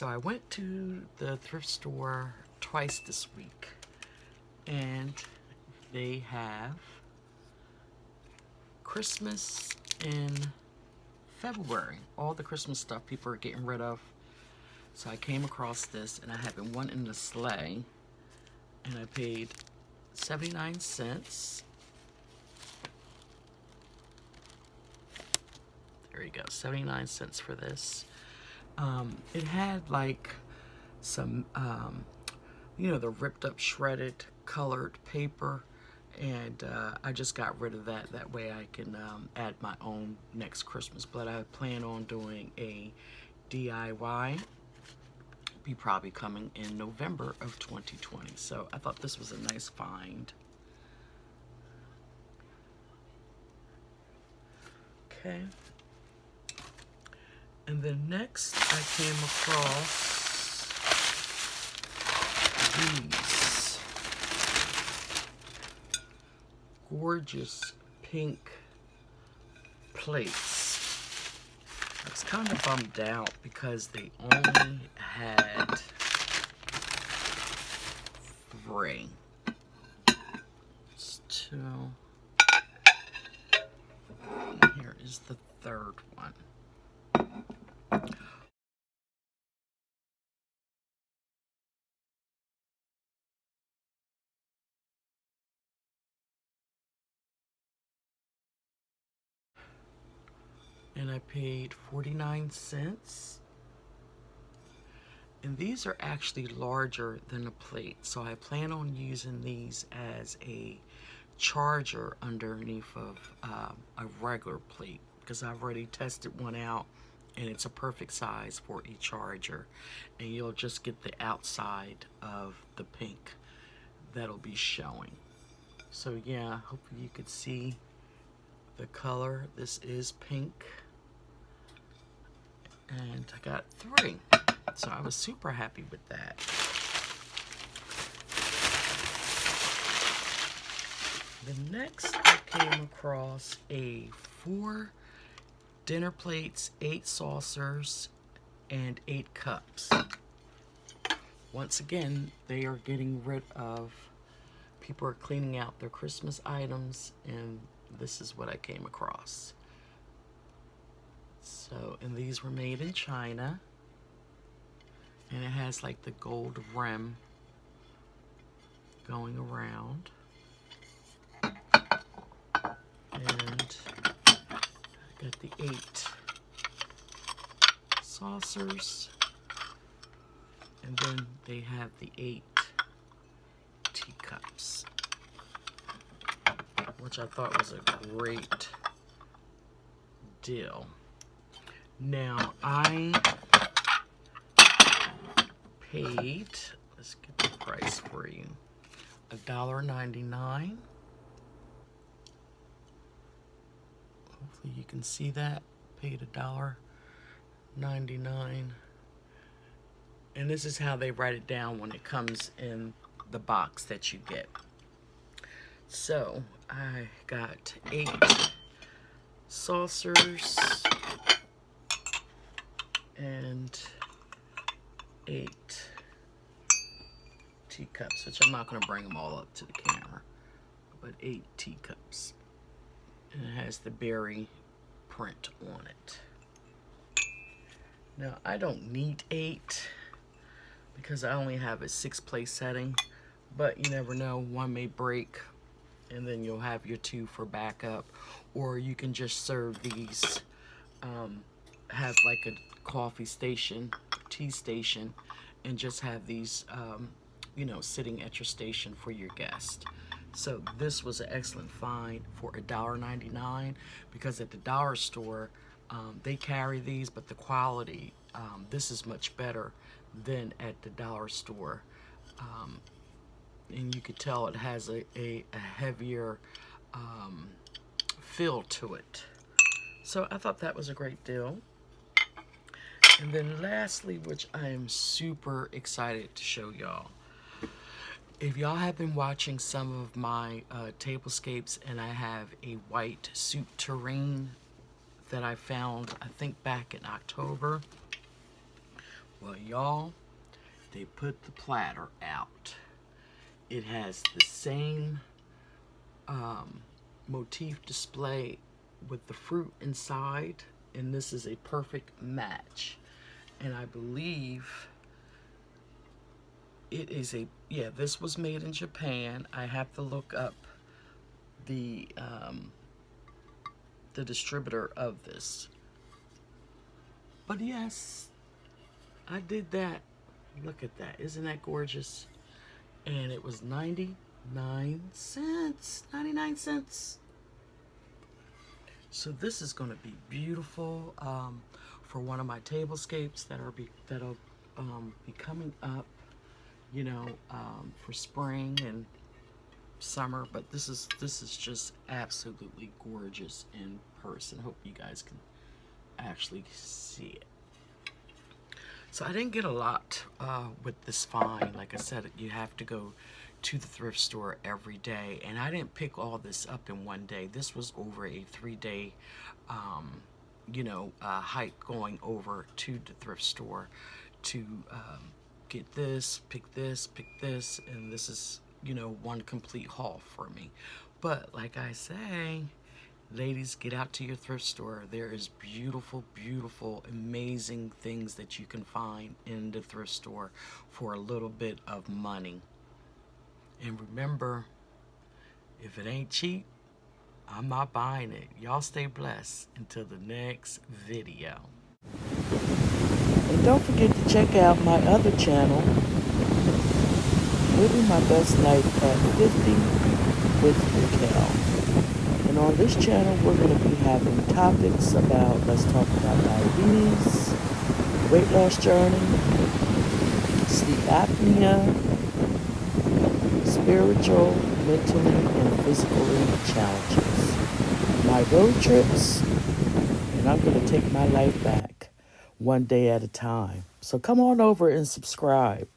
So I went to the thrift store twice this week, and they have Christmas in February. All the Christmas stuff people are getting rid of. So I came across this, and I have been wanting the sleigh, and I paid 79 cents. There you go, 79 cents for this. It had like some, the ripped up, shredded, colored paper, and I just got rid of that. That way I can add my own next Christmas. But I plan on doing a DIY. Be probably coming in November of 2020. So I thought this was a nice find. Okay. And then next I came across these gorgeous pink plates. I was kind of bummed out because they only had 3. It's 2. And here is the 3rd one. And I paid 49 cents. And these are actually larger than a plate, so I plan on using these as a charger underneath of a regular plate, because I've already tested one out and it's a perfect size for a charger. And you'll just get the outside of the pink that'll be showing. So yeah, hopefully you could see the color. This is pink. And I got 3. So I was super happy with that. The next I came across a 4 dinner plates, 8 saucers, and 8 cups. Once again, they are getting rid of, people are cleaning out their Christmas items, and this is what I came across. So, and these were made in China. And it has like the gold rim going around. And I got the 8 saucers. And then they have the 8 teacups, which I thought was a great deal. Now, I paid, let's get the price for you, $1.99. Hopefully you can see that. Paid $1.99. And this is how they write it down when it comes in the box that you get. So I got 8 saucers and 8 teacups, which I'm not going to bring them all up to the camera, but 8 teacups. And it has the berry print on it. Now, I don't need 8 because I only have a 6-place setting, but you never know, one may break, and then you'll have your 2 for backup, or you can just serve these, have like a coffee station, tea station, and just have these, sitting at your station for your guest. So this was an excellent find for $1.99, because at the dollar store, they carry these, but the quality, this is much better than at the dollar store. And you could tell it has a heavier feel to it. So I thought that was a great deal. And then lastly, which I am super excited to show y'all. If y'all have been watching some of my tablescapes, and I have a white soup tureen that I found, I think back in October. Well, y'all, they put the platter out. It has the same motif display with the fruit inside, and this is a perfect match. And I believe it is yeah, this was made in Japan. I have to look up the distributor of this. But yes, I did that. Look at that. Isn't that gorgeous? And it was 99 cents. 99 cents. So this is going to be beautiful for one of my tablescapes that'll be coming up, you know, for spring and summer. But this is just absolutely gorgeous in person. Hope you guys can actually see it. So I didn't get a lot with this find. Like I said, you have to go to the thrift store every day, and I didn't pick all this up in one day. This was over a 3-day hike, going over to the thrift store to get this, pick this, and this is, you know, one complete haul for me. But like I say, ladies, get out to your thrift store. There is beautiful, beautiful, amazing things that you can find in the thrift store for a little bit of money. And remember, if it ain't cheap, I'm not buying it. Y'all stay blessed until the next video. And don't forget to check out my other channel, Living My Best Life at 50 with Raquel. And on this channel, we're going to be having topics about, let's talk about diabetes, weight loss journey, sleep apnea, spiritual, mentally, and physically challenges, my road trips, and I'm going to take my life back one day at a time. So come on over and subscribe.